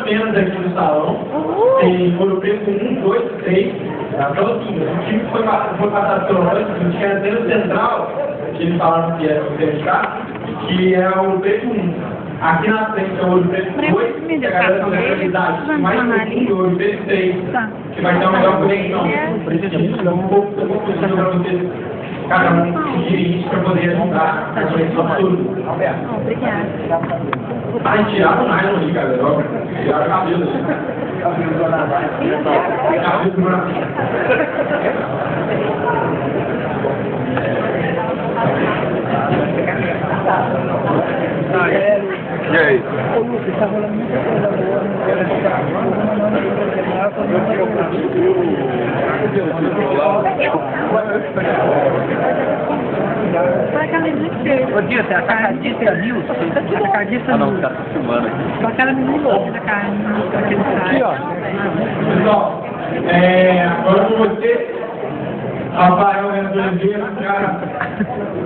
menos aqui no salão. Tem Ouro Preto 1, 2, 3. Então, assim, o time foi passado pelo antes, a gente tinha dentro central, que eles falaram que era o CNK, que é o Ouro Preto 1. Aqui na frente é o Ouro Preto 2, que é a galera da realidade, mais profundo, o Ouro Preto 3, que vai ter uma melhor conexão. Um pouco para vocês, cada um seguir isso para poder ajudar a conexão tudo. Obrigada. Ai, tiraram mais ali, galera. Tiraram o cabelo. E aí? Tá rolando muita coisa boa. Ô, Dilson, atacadista Nilson. Atacadista não, tá filmando aqui. Só aquela menina da carne. Aqui, ó. Pessoal, agora com você, Rafael Oliveira, um cara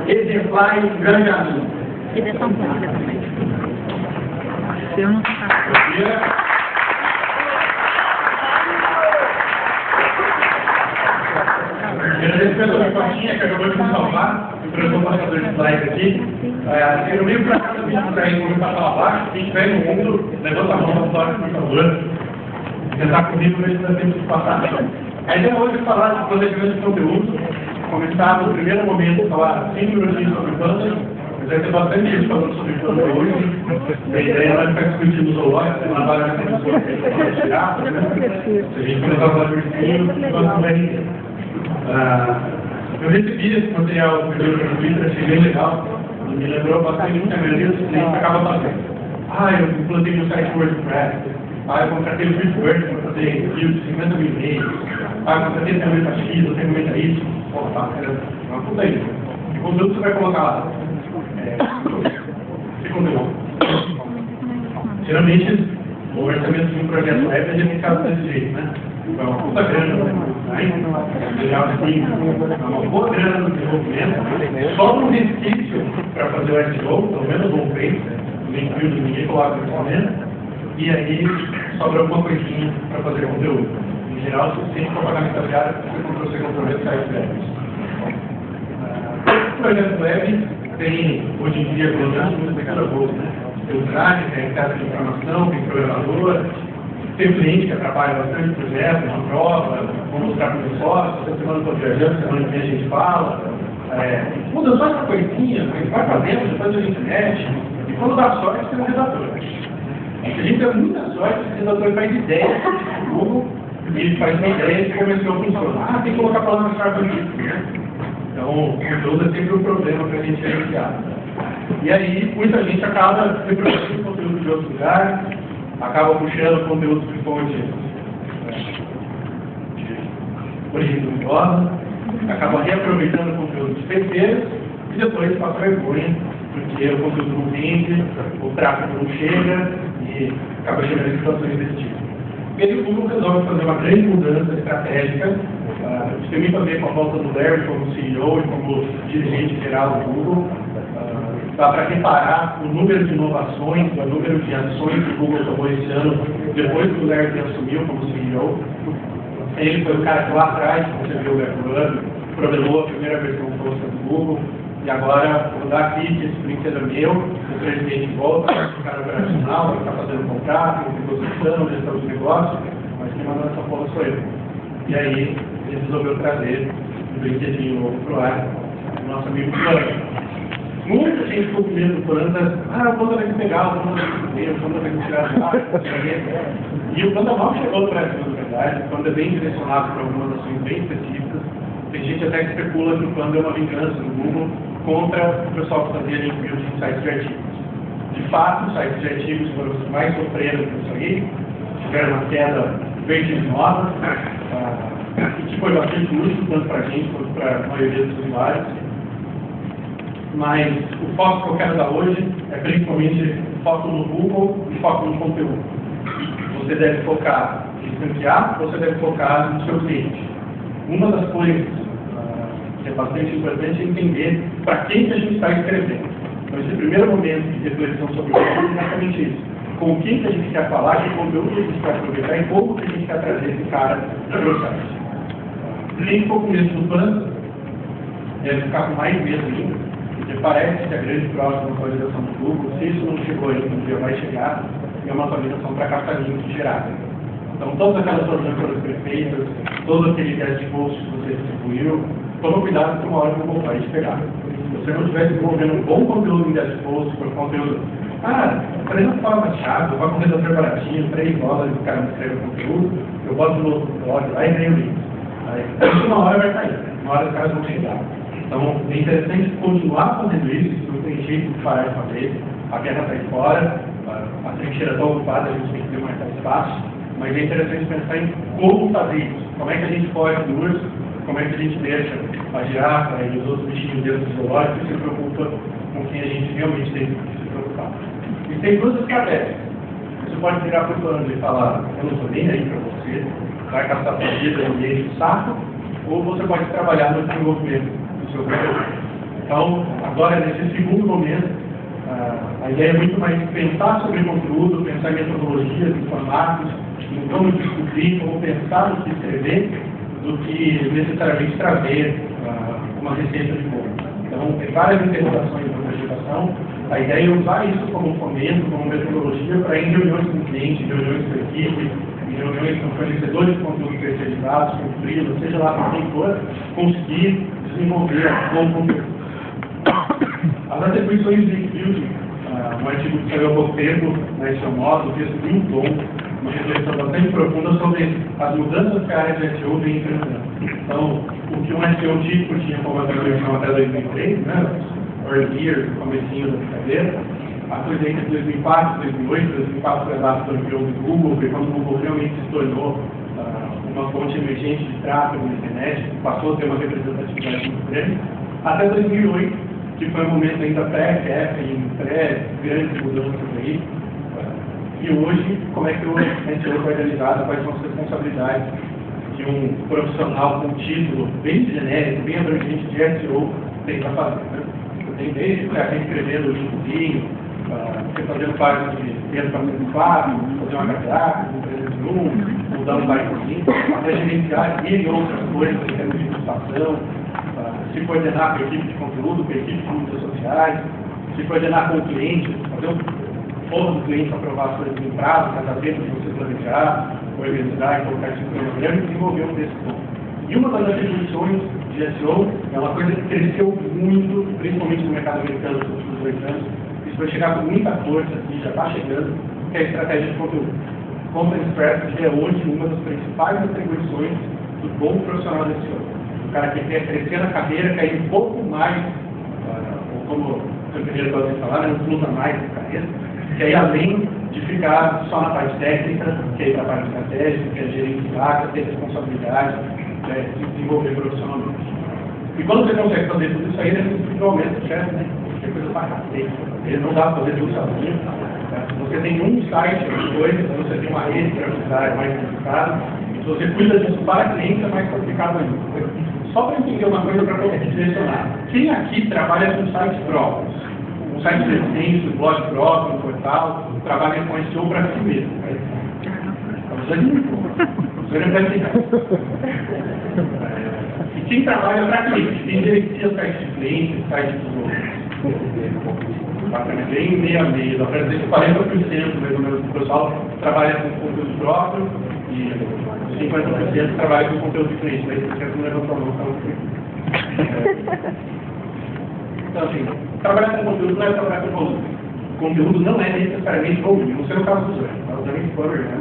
exemplar e grande amigo. E de São Paulo também. Eu não sei. Agradeço pela Ricotinha, que acabou de me salvar, e eu sou passador de slide aqui. Eu venho para cada vídeo para ir no passar abaixo, quem estiver no mundo, levanta a mão na história, por favor. Tentar comigo, ver se dá tempo de passar. A ideia hoje é falar de planejamento de conteúdo, começar no primeiro momento a falar 5 minutinhos sobre Panda, mas vai ter bastante gente falando sobre Panda hoje. A ideia é ficar discutindo zoológico, tem uma vaga de pessoas que a gente pode tirar, se a gente começar a falar de ursinho, quanto bem. Eu recebi esse material primeiro no Twitter, achei bem legal, e me lembrou bastante que a maioria dos clientes acaba fazendo. Eu plantei no site WordPress, eu contratei o Bitburn para fazer review de 50 mil e-mails, eu contratei o ferramenta X, o ferramenta Y, é uma puta isso. Que conteúdo você vai colocar lá? Esse conteúdo. Geralmente, o orçamento de um projeto web é gerenciado desse jeito, né? É uma puta grana no uma boa grana no desenvolvimento, só um resquício para fazer o SEO, pelo menos um bem, nem build, ninguém coloca no orçamento, e aí sobra alguma coisinha para fazer conteúdo. Em geral, o suficiente para pagar muita viagem, você controlar o site web. O projeto web tem, hoje em dia, muita coisa boa, né? Tem o Drive, tem casa de informação, tem programador. Tem cliente que atrapalha bastante o projeto, uma prova, vou mostrar para os sócios, essa semana eu estou viajando, semana que vem a gente fala. Muda só essa coisinha, vai fazendo, depois a gente mexe, e quando dá sorte, tem um redator. A gente tem muita sorte, o redator faz ideia do Google, e ele faz uma ideia de como esse jogo funciona. Tem que colocar a palavra-chave aqui, né? Então, o conteúdo é sempre um problema para a gente gerenciar. E aí, muita gente acaba reproduzindo conteúdo de outros lugares, acaba puxando conteúdo de fonte de origem duvidosa, acaba reaproveitando conteúdo de terceiros e depois passa vergonha, porque o conteúdo não rende, o tráfego não chega e acaba chegando em situações desse tipo. E aí o Google resolve fazer uma grande mudança estratégica, isso tem muito a ver com a volta do Larry como CEO e como dirigente geral do Google. Dá para reparar o número de inovações, o número de ações que o Google tomou esse ano, depois que o Larry assumiu como CEO. Ele foi o cara que lá atrás concebeu o Web, programou a primeira versão do Google, e agora vou dar aqui que esse brinquedo é meu, o presidente volta, o cara operacional, ele está fazendo contrato, negociação, gestão dos negócios, mas quem manda essa porra sou eu. E aí ele resolveu trazer o brinquedinho novo para o ar, o nosso amigo Plano. Muita gente ficou com medo do Panda, o Panda vai pegar, o Panda vai comer, o Panda vai tirar e o Panda mal chegou no Brasil, na verdade. O Panda é bem direcionado para algumas ações bem específicas. Tem gente até que especula que o Panda é uma vingança do Google contra o pessoal que fazia link building em sites de artigos. De fato, os sites de artigos foram os que mais sofreram com isso aí, tiveram uma queda vertiginosa, que foi bastante útil, tanto para a gente quanto para a maioria dos usuários. Mas o foco que eu quero dar hoje é principalmente foco no Google e foco no conteúdo. Você deve focar em franquear, você deve focar no seu cliente. Uma das coisas que é bastante importante é entender para quem que a gente está escrevendo. Então, esse primeiro momento de reflexão sobre o conteúdo é exatamente isso. com quem que a gente quer falar, que conteúdo que a gente quer aproveitar e como que a gente quer trazer esse cara para o site. Quem ficou com medo do plano, deve ficar com mais medo ainda, porque parece que a grande próxima atualização do Google, se isso não chegou ainda, um dia vai chegar, é uma atualização para captar links gerada. Então, todas aquelas ordenanças perfeitas, todo aquele teste de post que você distribuiu, toma cuidado que uma hora o Google vai te pegar. Se você não estiver desenvolvendo um bom conteúdo em teste de post, por conteúdo, traz uma palavra-chave, eu vou com o preparativo, $3, o cara me escreve o conteúdo, eu boto no outro blog lá e ganho o link. Aí, uma hora vai cair, uma hora os caras vão chegar. Então, é interessante continuar fazendo isso, não tem jeito de parar de fazer, a guerra está aí fora, a trincheira está ocupada, a gente tem que ter mais espaço, mas é interessante pensar em como fazer isso, como é que a gente foge do urso, como é que a gente deixa a girafa e os outros bichinhos dentro do zoológico e se preocupa com quem a gente realmente tem que se preocupar. E tem duas estratégias. Você pode virar para o plano e falar, eu não estou nem aí para você, vai gastar sua vida, ninguém enche o saco, ou você pode trabalhar no desenvolvimento do seu conteúdo. Então, agora, nesse segundo momento, a ideia é muito mais pensar sobre conteúdo, pensar em metodologias, em formatos, em como discutir, como pensar no que escrever, do que necessariamente trazer uma receita de bolo. Então, tem várias interpretações da apresentação. A ideia é usar isso como fomento, como metodologia para em reuniões com clientes, reuniões com equipe, em reuniões com fornecedores de conteúdo especializados, com freelas, seja lá com quem for, conseguir desenvolver bom conteúdo. As atribuições de building, um artigo que saiu há pouco tempo, na Edição Modo, o texto de um tom, uma reflexão bastante profunda sobre as mudanças que a área de SEO vem enfrentando. Então, o que um SEO típico tinha como atribuição até 2003, né, early years, no comecinho da brincadeira, a coisa entre 2004 e 2008, 2004 foi a data do IPO do Google, foi quando o Google realmente se tornou uma fonte emergente de tráfego na internet, passou a ter uma representatividade muito grande, até 2008, que foi um momento ainda pré-CAP, pré-grandes mudanças aí. E hoje, como é que o SEO foi realizado, quais são as responsabilidades que um profissional com título bem genérico, bem abrangente de SEO tem para fazer. Né? Tem desde o cara escrevendo o LinkedIn, você fazendo parte de ter família do Fábio, fazer uma gráfica, um 301, mudar um sitezinho, até gerenciar e outras coisas em termos de imputação, se coordenar com a equipe de conteúdo, com a equipe de mídias sociais, se coordenar com o cliente, fazer um povo do cliente aprovar as coisas em prazo, cada vez que você planejar, organizar e colocar isso no programa e desenvolver um desse ponto. E uma das atribuições de SEO é uma coisa que cresceu muito, principalmente no mercado americano nos últimos 2 anos. Isso vai chegar com muita força aqui, já está chegando, que é a estratégia de conteúdo. Content Strategy é hoje uma das principais atribuições do bom profissional de SEO. O cara que quer crescer na carreira, quer ir um pouco mais, ou como o primeiro gosta de falar, não usa mais na carreira, que é ir além de ficar só na parte técnica, que é ir para a parte estratégica, que é gerenciar, que é ter responsabilidade, que é se desenvolver profissionalmente. E quando você consegue fazer tudo isso aí, você aumenta o chefe, né? Tem coisa para cacete. Ele não dá para fazer tudo sozinho. Se você tem um site, coisas, você tem uma rede para ajudar, é mais complicado. E se você cuida disso para cliente, é mais complicado ainda. Só para entender uma coisa para poder direcionar. Quem aqui trabalha com sites próprios? Um site de residência, um blog próprio, um portal, trabalha com SEO para si mesmo. E quem trabalha para cliente? Quem gerencia sites de cliente, sites dos outros? Bem meio a meio, dá para dizer que 40% mais ou menos do pessoal trabalha com conteúdo próprio e 50% trabalha com conteúdo de cliente. Daí você não levantou a mão. Então, assim, trabalhar com conteúdo não é trabalhar com volume. Conteúdo não é necessariamente volume, não sei o caso dos outros. Mas também spoiler, né?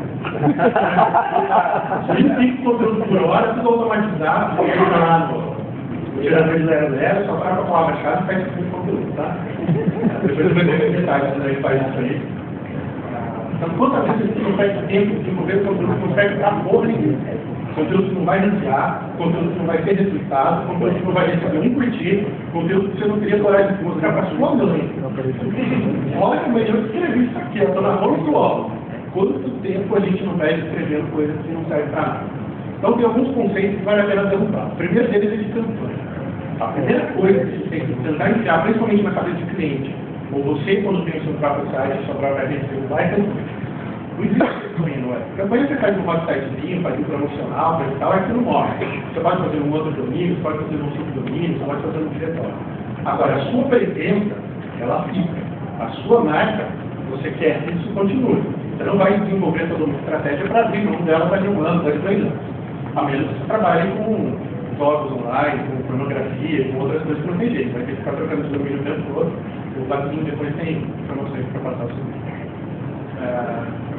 Se a gente tem conteúdo por hora, tudo automatizado, você entra lá no gerador de 00, só para a palavra-chave e faz esse tipo de conteúdo, tá? Depois eu vou ver detalhes como é que faz isso aí. Então, quantas vezes a gente não perde tempo de desenvolver conteúdo que não serve para porra nenhuma? Conteúdo que não vai ranquear, conteúdo que não vai ser resultado, conteúdo que não vai receber um curtir, conteúdo que você não teria coragem de mostrar para sua mãe. Olha como eu escrevi isso aqui, eu estou na mão do óculos. Quanto tempo a gente não vai escrevendo coisas que não servem para nada? Então, tem alguns conceitos que vale a pena derrubar. O primeiro deles é de campanha. A primeira coisa que a gente tem que tentar enfiar, principalmente na cabeça de cliente, ou você, quando tem o seu próprio site, sua própria rede celular, não existe campanha, não é? Campanha você faz um sitezinho, faz um promocional, faz tal, aquilo morre. Você pode fazer um outro domínio, você pode fazer um subdomínio, você pode fazer um diretório. Agora, a sua presença, ela fica. A sua marca, você quer que isso continue. Você não vai desenvolver toda uma estratégia para abrir mão dela daqui a um ano, daqui a 2 anos. A menos que você trabalhe com jogos online, com pornografia, com outras coisas que não tem jeito. Vai ter que ficar trocando de domínio o tempo todo. O Batinho depois tem informações para passar sobre isso.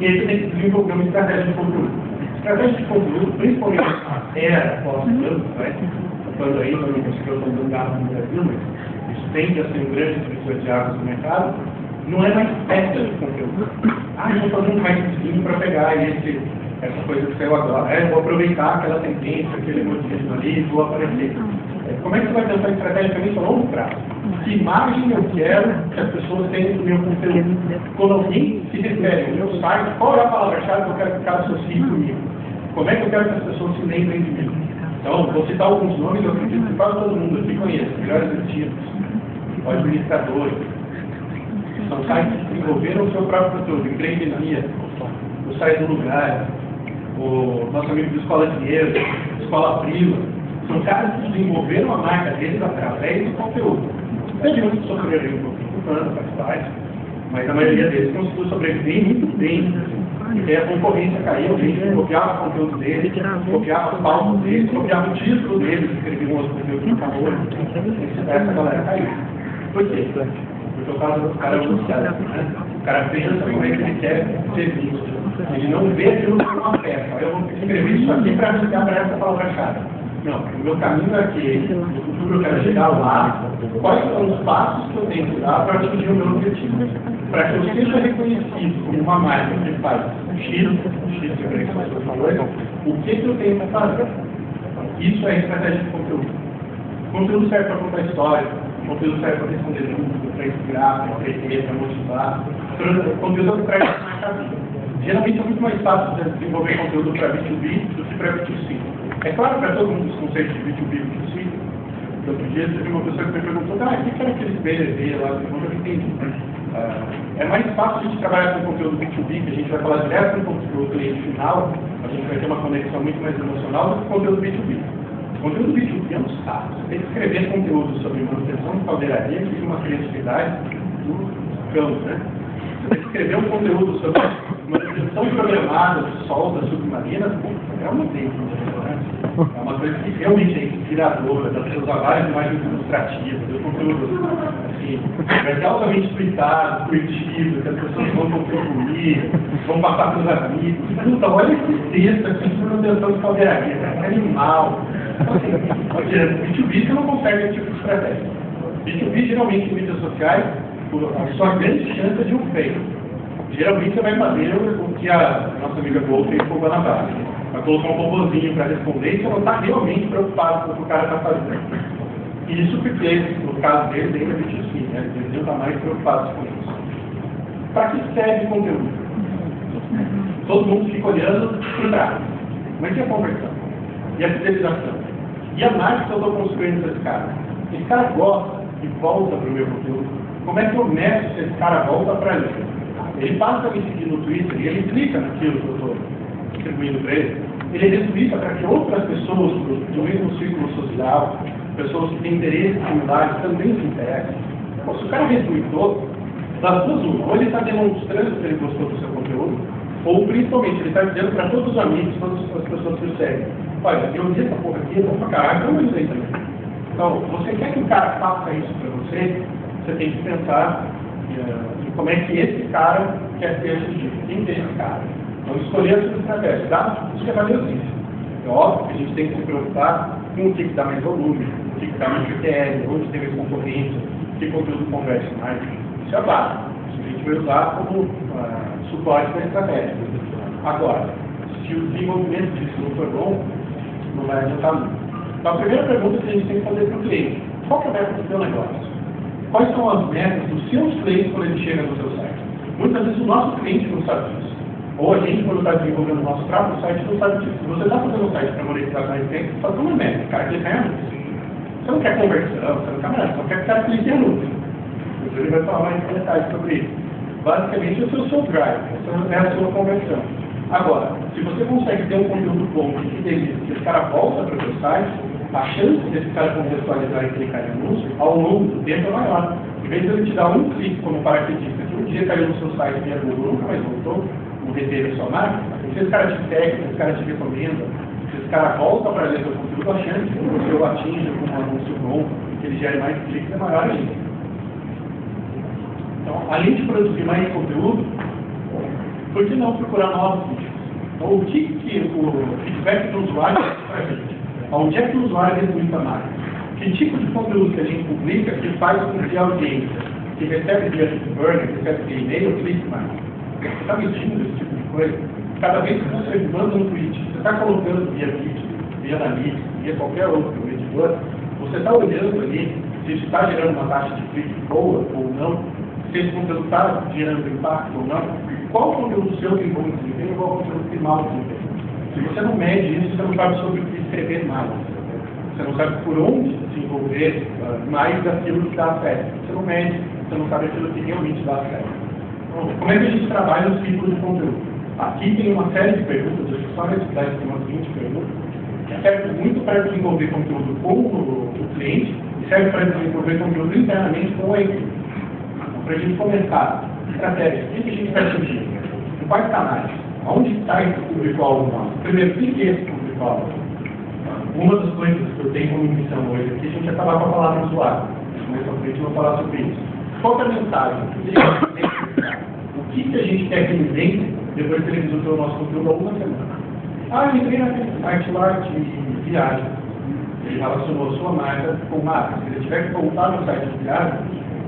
E aí você tem que desenvolver uma estratégia de conteúdo. Estratégia de conteúdo, principalmente na era pós-plano, né? Quando aí não conseguiu fazer um gasto no Brasil, mas isso tende a ser um grande divisor de águas no mercado, não é mais peça de conteúdo. Eu vou fazer um marketing para pegar essa coisa que saiu agora. Eu vou aproveitar aquela tendência, aquele modismo ali e vou aparecer. Como é que você vai pensar estrategicamente a longo prazo? Que imagem eu quero que as pessoas tenham do meu conteúdo? Quando alguém se refere ao meu site, qual é a palavra-chave que eu quero que cada associe comigo? Como é que eu quero que as pessoas se lembrem de mim? Então, vou citar alguns nomes, eu acredito que quase todo mundo aqui conhece. Melhores destinos, administradores. São sites que desenvolveram o seu próprio conteúdo, empreendedor, o site do lugar, o nosso amigo do Escola Dinheiro, Escola Prima. São caras que desenvolveram a marca deles através do conteúdo. Teve muitos que sofreram um pouquinho, faz parte, mas a maioria deles conseguiu sobreviver muito bem. Porque a concorrência caiu, a gente copiava o conteúdo deles, copiava as pautas deles, copiava o título deles, escreviam outro conteúdo no favor. Essa galera caiu. Por quê? Porque o caso do cara é muito sério, né? O cara pensa como é que ele quer ser visto. Ele não vê aquilo como uma peça. Eu vou escrever isso aqui para chegar para essa palavra-chave. Não, o meu caminho é aquele, no futuro eu quero chegar lá, quais são os passos que eu tenho que dar para atingir o meu objetivo? Para que eu seja reconhecido como uma marca que faz X o que eu tenho que fazer? Isso é estratégia de conteúdo. O conteúdo serve para contar história, o conteúdo serve para responder dúvidas, para inspirar, para aprender, para motivar. O conteúdo traz marca vida. Geralmente é muito mais fácil de desenvolver conteúdo para B2B do que para B2C. É claro para todo mundo os conceitos de B2B e B2C. Outro dia teve uma pessoa que me perguntou, o que era aquele BDD lá? Eu não entendi. É mais fácil a gente trabalhar com conteúdo B2B, que a gente vai falar direto com o cliente final, a gente vai ter uma conexão muito mais emocional do que o conteúdo B2B. O conteúdo B2B é um saco. Você tem que escrever conteúdo sobre manutenção de caldeiraria que tem uma criatividade do campo, né? Você tem que escrever um conteúdo sobre manutenção programada de soldas submarinas, é uma coisa, né? É uma coisa que realmente é inspiradora, dá para você usar várias imagens ilustrativas, o conteúdo assim, vai ser altamente explicado, curtido, que as pessoas vão contribuir, vão passar para os amigos. Puta, olha esse texto aqui de manutenção de caldeiraria, é animal. Então, assim, B2B você não consegue esse tipo de estratégia. B2B, geralmente, em mídias sociais, a sua grande chance é de um feio. Geralmente você vai fazer o que a nossa amiga Gol fez com o Guanabara. Vai colocar um robôzinho para responder e você não está realmente preocupado com o que o cara está fazendo. Isso porque, no caso dele, ainda é B2C, né? Eles não estão mais preocupados com isso. Para que serve o conteúdo? Todo mundo fica olhando para trás. Mas e a conversão? E a fidelização? E a marca que eu estou construindo para esse cara? Esse cara gosta e volta para o meu conteúdo. Como é que eu meço se esse cara volta para mim? Ele passa a me seguir no Twitter e ele clica naquilo que eu estou distribuindo para ele. Ele retweeta para que outras pessoas do mesmo círculo social, pessoas que têm interesses similares, também se interessem. Se o cara retweetou, das duas uma, ou ele está demonstrando que ele gostou do seu conteúdo, ou principalmente ele está dizendo para todos os amigos, todas as pessoas que o seguem, olha, eu vi essa porra aqui, eu vou pra caralho, então eu usei também. Então, você quer que o cara faça isso para você, você tem que pensar em como é que esse cara quer ser assistido. Quem tem esse cara? Então, escolher a sua estratégia. Isso é valiosíssimo. É óbvio que a gente tem que se preocupar com o que dá mais volume, o que dá mais GTL, onde tem mais concorrência, que conteúdo converte mais. Isso é básico. Isso a gente vai usar como suporte da estratégia. Agora, se o desenvolvimento disso não for bom, não vai adiantar muito. Então, a primeira pergunta que a gente tem que fazer para o cliente: qual que é a meta do seu negócio? Quais são as metas dos seus clientes quando eles chegam no seu site? Muitas vezes o nosso cliente não sabe disso. Ou a gente, quando está desenvolvendo o nosso próprio site, não sabe disso. Se você está fazendo um site para monetizar mais tempo, você faz uma meta, cara, clica em anúncio. Você não quer conversão, você não quer nada, você quer que o cara clique em anúncio. professor ele vai falar mais detalhes sobre isso. Basicamente, esse é o seu drive, essa é a sua conversão. Agora, se você consegue ter um conteúdo bom que fideliza, que esse cara volta para o seu site, a chance desse cara contextualizar e clicar em anúncio, ao longo do tempo, é maior. Em vez de ele te dar um clique como paraquedista, que um dia caiu no seu site via Google, nunca mais voltou, não reteve a sua marca, se esse cara te segue, se esse cara te recomenda, se esse cara volta para ler seu conteúdo, a chance de que você o atinja com um anúncio bom, que ele gere mais cliques, é maior ainda. Então, além de produzir mais conteúdo, por que não procurar novos nichos? Então, o que o feedback do usuário é para a gente? Onde é que o usuário resulta mais? Que tipo de conteúdo que a gente publica que faz com que a audiência que recebe via burner, que recebe via e-mail, clique mais? Você está mentindo esse tipo de coisa? Cada vez que você manda um tweet, você está colocando via vídeo, via analytics, via qualquer outro editor, você está olhando ali se isso está gerando uma taxa de clique boa ou não, se esse conteúdo está gerando impacto ou não, qual conteúdo seu tem bom desempenho e qual conteúdo tem mau desempenho. Se você não mede isso, você não sabe sobre o que escrever mais. Você não sabe por onde desenvolver mais daquilo que dá certo. Você não mede, você não sabe aquilo que realmente dá certo. Então, como é que a gente trabalha os tipos de conteúdo? Aqui tem uma série de perguntas, eu só reciclar aqui umas 20 perguntas, que serve muito para desenvolver conteúdo com o cliente e serve para desenvolver conteúdo internamente com a equipe. Então, para a gente começar, estratégia, o que a gente vai atingir? Em quais canais? Onde está esse público-alvo nosso? Primeiro, o que é esse público-alvo? Uma das coisas que eu tenho como missão hoje aqui, a gente acabar com a palavra usuário. Mais pra frente eu vou falar sobre isso. Qual é a mensagem? O que a gente quer que ele venha depois que ele visitou o nosso conteúdo há uma semana? Eu entrei naquele site lá de viagem. Ele relacionou a sua marca com marca. Se ele tiver que voltar no site de viagem,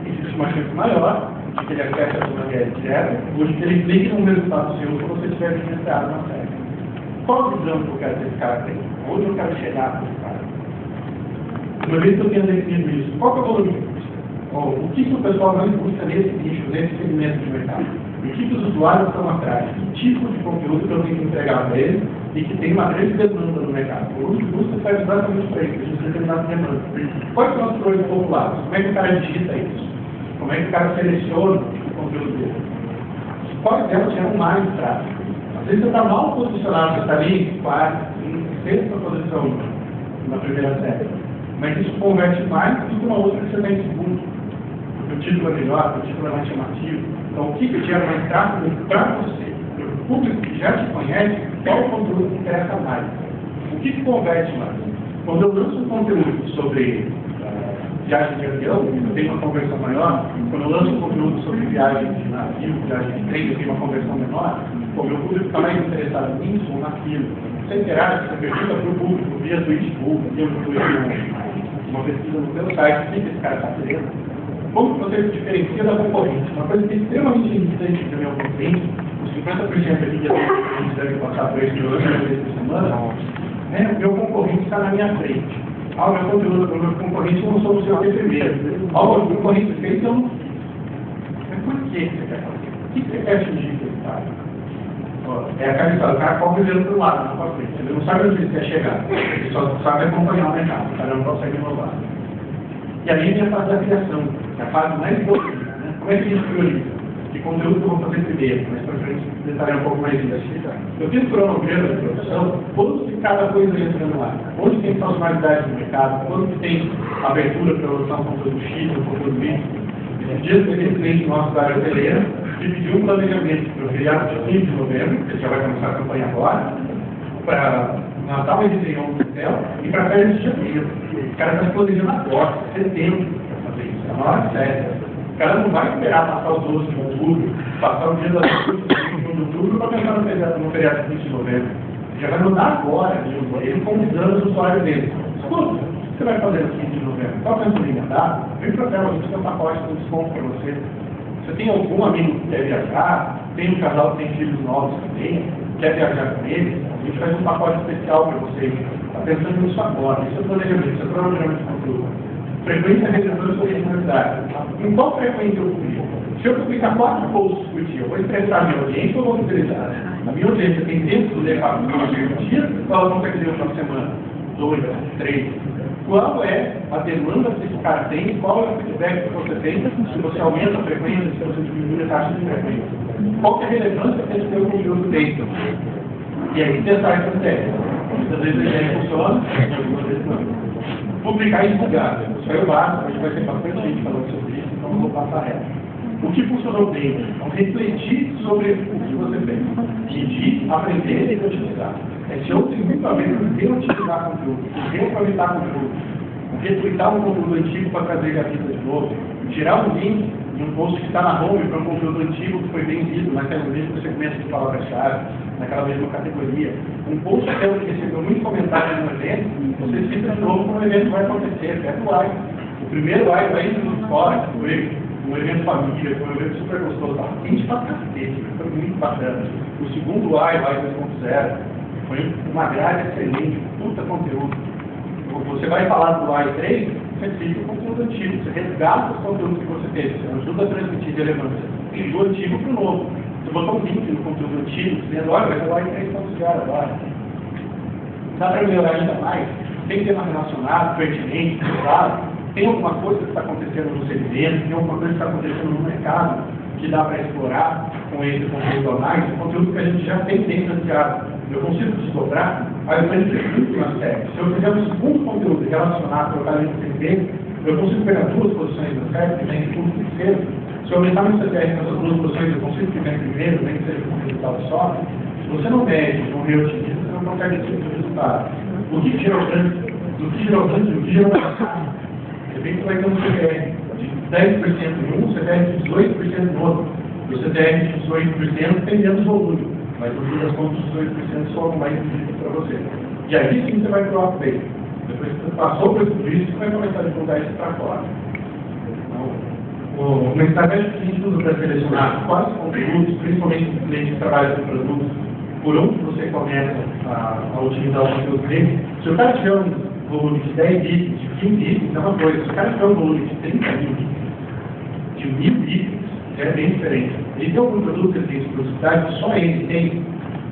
existe uma chance maior de que ele acesse a sua guia direta, ou de que ele clique num resultado seu se você estiver registrado na série. Qual a visão que eu quero que esse cara tenha? Onde eu quero chegar com esse cara? Uma vez que eu tenho definido isso, qual que é o volume de busca? O que o pessoal mais busca nesse nicho, nesse segmento de mercado? O que os usuários estão atrás? Que tipo de conteúdo que eu tenho que entregar para eles e que tem uma grande demanda no mercado? O volume de busca serve exatamente para isso, para a gente determinar demanda. Quais são as coisas populares? Como é que o cara digita isso? Como é que o cara seleciona o conteúdo dele? Quais delas geram mais tráfego? Às vezes você está mal posicionado, você está ali em quarta, em sexta posição na primeira série. Mas isso converte mais do que uma outra que você está em segundo. Porque o título é melhor, porque o título é mais chamativo. Então, o que gera mais tráfego para você? O público que já te conhece, qual o conteúdo que interessa mais? O que converte mais? Quando eu lanço um conteúdo sobre viagem de avião, eu tenho uma conversão maior. Quando eu lanço um conteúdo sobre viagem de navio, viagem de trem, eu tenho uma conversão menor. O meu público está mais interessado nisso ou naquilo. Você interage, você pergunta para o público via Twitchbook, via uma pesquisa no seu site, o que esse cara está querendo. Como que você se diferencia da concorrente? Uma coisa que é extremamente importante para o meu concorrente, os 50% aqui que a gente deve passar por esse vezes por semana, o meu concorrente está na minha frente. O meu conteúdo, o meu concorrente não sou o seu primeiro. O meu concorrente fez, eu não fiz. Mas por que você quer fazer? O que você quer atingir com esse cara? É aquela história, o cara corre olhando para o lado, não para frente. Ele não sabe onde ele quer chegar. Ele só sabe acompanhar o mercado. O cara não consegue inovar. E aí vem a fase da criação, que é a fase mais importante. Né? Como é que a gente prioriza? Que conteúdo que eu vou fazer primeiro? Mas para frente detalhar um pouco mais disso. Eu fiz o cronograma de produção, quando que cada coisa entra no ar? Onde tem funcionalidades no mercado? Quando que tem abertura para lançar um conteúdo X, um conteúdo Y? Esse dia teve um cliente nosso da área hoteleira que pediu um planejamento para o feriado de 15 de novembro, que já vai começar a campanha agora, para Natal e Réveillon no céu, e para férias de janeiro. O cara está se planejando agora, setembro, para fazer isso. É uma hora séria. O cara não vai esperar passar os 12 de outubro, passar o dia das 12 de outubro para pensar no feriado de 20 de novembro. Já vai mandar agora, ele convidando os usuários dele. Escuta, o que você vai fazer no 15 de novembro? Está pensando em mandar? Vem para cá, a gente tem um pacote com desconto para você. Você tem algum amigo que quer viajar? Tem um casal que tem filhos novos também? Quer viajar com eles? A gente faz um pacote especial para vocês. Está pensando nisso agora. Isso é planejamento, isso é planejamento de conteúdo. Frequência reservando sua personalidade. Em qual frequência eu publico? Se eu publicar 4 posts por dia, eu vou estressar a minha audiência ou vou fidelizar? A minha audiência tem tempo de ler 4 posts por dia ou ela consegue ler uma semana? 2, 3. qual é a demanda que esse cara tem e qual é o feedback que você tem se você aumenta a frequência, se você diminui a taxa de frequência. Qual que é a relevância que esse teu conteúdo tem? E aí testar essa ideia. Muitas vezes a ideia funciona, algumas vezes não. Publicar e divulgar. Isso aí eu basta, a gente vai ter bastante gente falando sobre isso, então eu vou passar reto. O que funcionou bem? Então, refletir sobre o que você fez. Medir, aprender e utilizar. Esse outro tem muito a ver com reutilizar conteúdo, reaproveitar conteúdo, retweetar um conteúdo antigo para trazer ele à vida de novo, tirar um link de um post que está na home para um conteúdo antigo que foi bem visto naquela mesma segmento de palavra-chave, naquela mesma categoria. Um post que recebeu muito comentário no evento, você cita de novo como o evento vai acontecer, é o live. O primeiro live aí no fora, que foi um evento família, foi um evento super gostoso, estava quente pra cacete, foi muito bacana. O segundo live 2.0, foi uma grade excelente, puta conteúdo. Você vai falar do AI 3, você cita o conteúdo antigo, você resgata os conteúdos que você teve, você ajuda a transmitir relevância do antigo para o novo. Você botou um link no conteúdo antigo, dizendo, olha, vai ter o AI 3.0 agora. Dá para melhorar ainda mais? Tem tema relacionado, pertinente, claro. Tem alguma coisa que está acontecendo no segmento, tem alguma coisa que está acontecendo no mercado que dá para explorar com esse conteúdo online, o conteúdo que a gente já tem dentro do teatro. Eu consigo desdobrar, aí eu tenho que ter muito mais técnico. Se eu fizer um segundo conteúdo relacionado ao talento CP, eu consigo pegar duas posições do CEP, que tem segundo e terceiro. Se eu aumentar meu CPR nessas duas posições, eu consigo ficar em primeiro, nem que seja com resultado só. Se você não mede, não reutiliza, você não consegue ter o resultado. O que gerou grande, o que gerou passado. De repente, você vai ter um CPR de 10% em um, CPR de 18% no outro. E o CPR de 18% tem menos volume, mas no fim das contas, os 18% são mais difíceis para você. E aí sim você vai para o update. Depois que você passou por tudo isso, você vai começar a divulgar isso para fora. Então, uma estratégia que a gente usa para selecionar quais conteúdos, principalmente os clientes que trabalham com produtos, por onde você começa a utilizar o conteúdo dele. Se o cara tiver um volume de 10 itens, de 15 itens, é uma coisa. Se o cara tiver um volume de 30 itens, de 1000 itens, é bem diferente. Ele tem algum produto que ele tem exclusividade que só ele tem.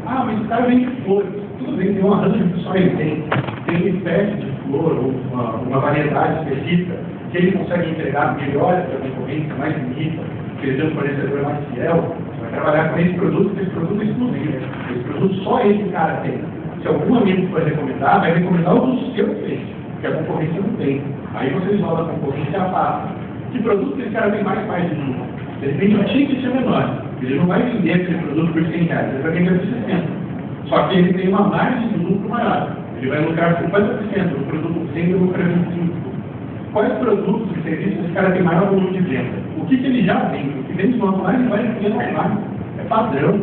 Ah, mas o cara vende flores. Tudo bem, tem um arranjo que só ele tem. Tem uma espécie de flor ou uma variedade específica que ele consegue entregar melhor para a concorrência, mais bonita, que ele tem um fornecedor mais fiel. Você vai trabalhar com esse produto é exclusivo. Esse produto só esse cara tem. Se algum amigo for recomendar, vai recomendar o do seu cliente, que a concorrência não tem. Aí você isola a concorrência e afasta. Que produto que esse cara tem mais de um? De repente o ticket é menor. Ele não vai vender aquele produto por 100 reais, ele vai vender por 60. Só que ele tem uma margem de lucro maior. Ele vai lucrar 50%, o produto sempre lucra 25%. Quais produtos e serviços esse cara tem maior volume de venda? O que ele já vende? O que vende no online vai vender no online. É padrão.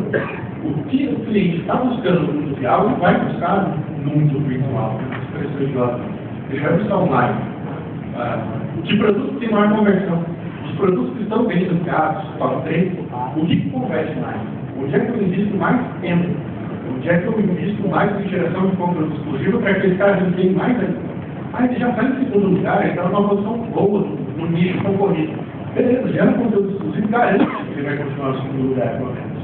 O que o cliente está buscando no mundo real, ele vai buscar no mundo virtual. Ele vai buscar online. Que produto tem maior conversão? Os produtos que estão bem anunciados, top 3, o que converte mais? Onde é que eu invisto mais tempo? Onde é que eu invisto mais em geração de conteúdo exclusivo para que aquele cara ganhe mais ainda? Ele já está em segundo lugar, ele está numa posição boa no nicho concorrido. Beleza, gera conteúdo exclusivo, garante que ele vai continuar no segundo lugar, pelo menos.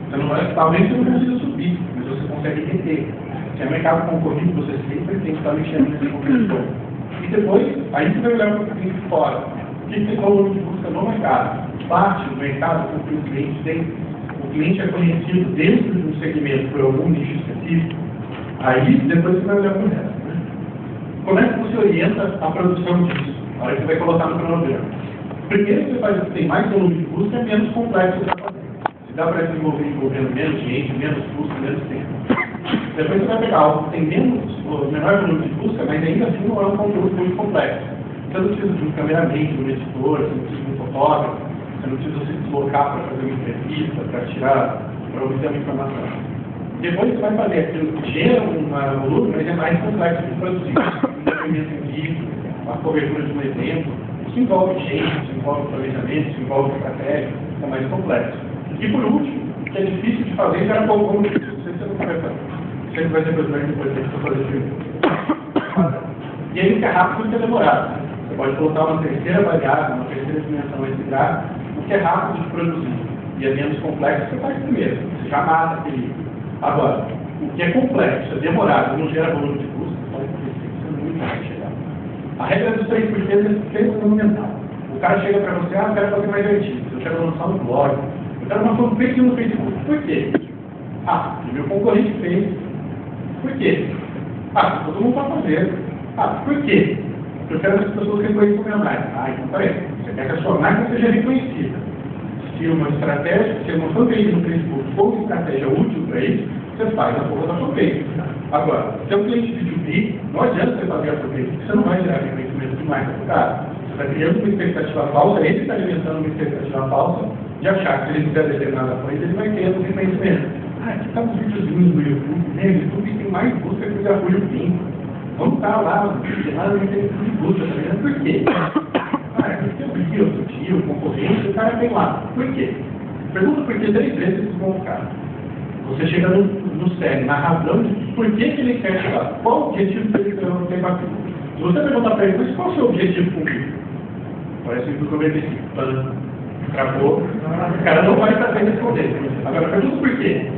Você não vai, talvez você não consiga subir, mas você consegue reter. Se é mercado concorrido, você sempre tem que estar mexendo nesse competidor. E depois, aí você vai olhar para o cliente de fora. O que tem volume de busca no mercado? Bate no mercado com o que o cliente tem. O cliente é conhecido dentro de um segmento por algum nicho específico. Aí, depois você vai olhar para o resto. Né? Como é que você orienta a produção disso? A hora que você vai colocar no cronograma. Primeiro, você faz o que tem mais volume de busca, é menos complexo para fazer. Se dá para desenvolver envolvendo menos gente, menos custo, menos tempo. Depois você vai pegar algo que tem menor volume de busca, mas ainda assim não é um conteúdo muito complexo. Você não precisa de um cameraman, de um editor, você não precisa de um fotógrafo, você não precisa se deslocar para fazer uma entrevista, para obter uma informação. Depois você vai fazer aquilo que gera um volume, mas é mais complexo de produzir. Um depoimento em vídeo, a cobertura de um evento, isso envolve gente, isso envolve planejamento, isso envolve estratégia, é mais complexo. E por último, que é difícil de fazer, gera pouco volume. Não sei se você não vai fazer. Sempre vai ser presidente depois que eu fazer filme. E aí, o que é rápido e o que é demorado. Você pode colocar uma terceira variável, uma terceira dimensão nesse gráfico, o que é rápido de produzir e é menos complexo, você faz primeiro. Você já mata aquele. Agora, o que é complexo, é demorado, não gera volume de custo, pode ser muito mais chegar. A regra dos 3 porquês é sempre fundamental. O cara chega para você, eu quero fazer mais artigos, eu quero lançar um blog, eu quero uma fanpage no Facebook. Por quê? Porque meu concorrente fez. Por quê? Todo mundo vai fazer. Por quê? Porque eu quero que as pessoas reconheçam minha marca. Então peraí, você quer que a sua marca seja reconhecida. Se uma estratégia, se uma fanpage no Facebook for uma estratégia útil para isso, você faz a porra da fanpage. Agora, se é um cliente B2B, não adianta você fazer a fanpage, porque você não vai gerar reconhecimento de marca para o cara. Você está criando uma expectativa falsa, ele está alimentando uma expectativa falsa de achar que se ele fizer determinada coisa, ele vai ter um reconhecimento. Aqui está os videozinhos no YouTube, né? O YouTube tem mais busca que o Yahoo Pinto. Vamos estar lá, lá não tem de busca, tá vendo? Por quê? Porque eu vi outro dia, o concorrente, o cara tem lá. Por quê? Pergunta por que 3 vezes eles vão ficar. Você chega no cerne, na razão de por que ele quer chegar. Qual o objetivo dele ter aquilo? Se você perguntar para ele, mas qual é o seu objetivo com isso? Parece que eu comecei travou, o cara não vai saber responder. Agora, pergunta por quê?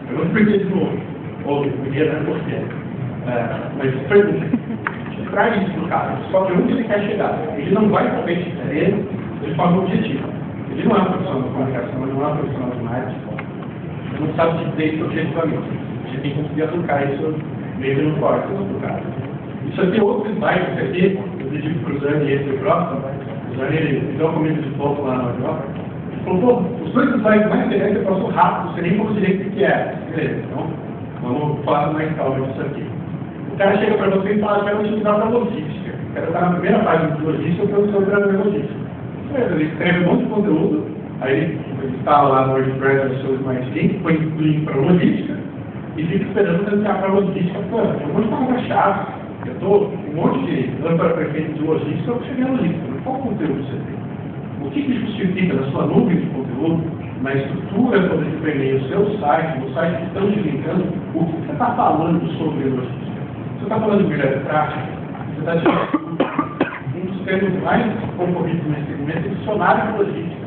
Pergunta por quê de novo. Ou podia dar por quê. Mas pergunta. Traz isso pro cara. Só que onde ele quer chegar. Ele não vai saber dizer de forma objetiva. Ele não é um profissional de comunicação, ele não é um profissional de marketing. Ele não sabe dizer isso objetivamente. A gente tem que conseguir aplicar isso meio no corte do cara. Isso aqui é outro slide, isso aqui, eu pedi para o Zani e esse próximo. O Zani, ele deu uma comida de pouco lá na Europa. Ele falou, os 2 slides mais interessantes eu passo rápido, você nem falou direito o que é. Beleza, então vamos falar mais calma disso aqui. O cara chega para você e fala, quero te dar para logística. Quero estar na primeira página de logística, eu sou operador de logística. Ele escreve um monte de conteúdo, aí ele instala lá no WordPress os seus mais links, põe o link para logística, e fica esperando entrar para logística. Tem um monte de palavra-chave. Eu estou um monte de lâmpada perfeita de logística, eu cheguei na logística. Qual conteúdo você tem? O que justifica na sua nuvem de conteúdo, na estrutura do seu e-mail, o seu site, no site que estão te linkando, o que você está falando sobre logística? Você está falando de melhor prática? Você está tirando um dos termos mais concorridos nesse segmento, é dicionário de logística.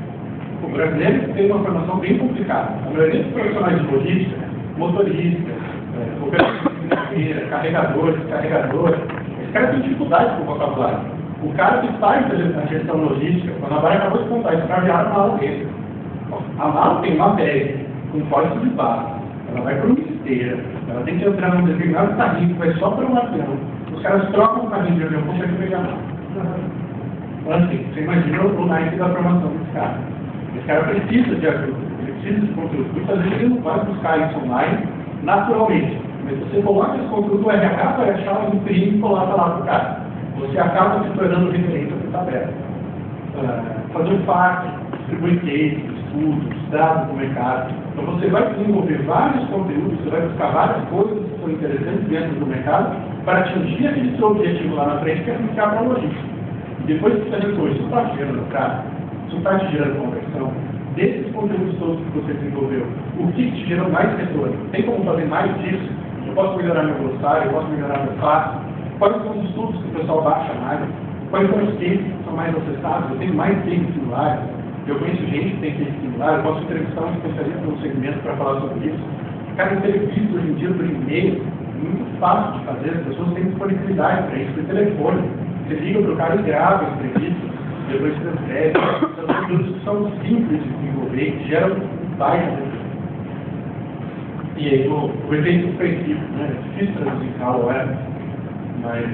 O brasileiro tem uma formação bem complicada. A maioria dos profissionais de logística, motoristas, operadores financeira, carregadores, esse cara tem dificuldade com o vocabulário. O cara que faz a gestão logística, quando a Mara acabou de contar, isso caviar na mala dele. A mala tem uma bag com código de barra, ela vai para uma esteira, ela tem que entrar num determinado carrinho que vai só para um avião. Os caras trocam o carrinho de avião, conseguem pegar a mala. Então, assim, você imagina o naipe da formação desse cara. Esse cara precisa de ajuda, ele precisa de conteúdo. Muitas vezes ele não vai buscar isso online naturalmente. Mas você coloca esse conteúdo, o RH vai achar um imprime e coloca lá para o cara. Você acaba se tornando referência para o aberto. Fazer um FAQ, distribuir cases, estudos, dados do mercado. Então você vai desenvolver vários conteúdos, você vai buscar várias coisas que são interessantes dentro do mercado para atingir aquele seu objetivo lá na frente, que é aplicar para a logística. E depois que você acertou isso está gerando tráfego, isso está te gerando conversão. Desses conteúdos todos que você desenvolveu, o que te gerou mais retorno? Tem como fazer mais disso? Eu posso melhorar meu glossário, eu posso melhorar meu FAQ? Quais são os estudos que o pessoal baixa mais? Quais são os cases que são mais acessados? Eu tenho mais cases similares. Eu conheço gente que tem cases similares. Eu posso entrevistar um especialista no segmento para falar sobre isso. Cada entrevista hoje em dia por e-mail é muito fácil de fazer. As pessoas têm disponibilidade para isso, por telefone. Você liga para o cara e grava a entrevista, depois transcreve. São conteúdos que são simples de desenvolver, que geram um baita. E aí, o efeito expressivo, né? É difícil traduzir em aula web, mas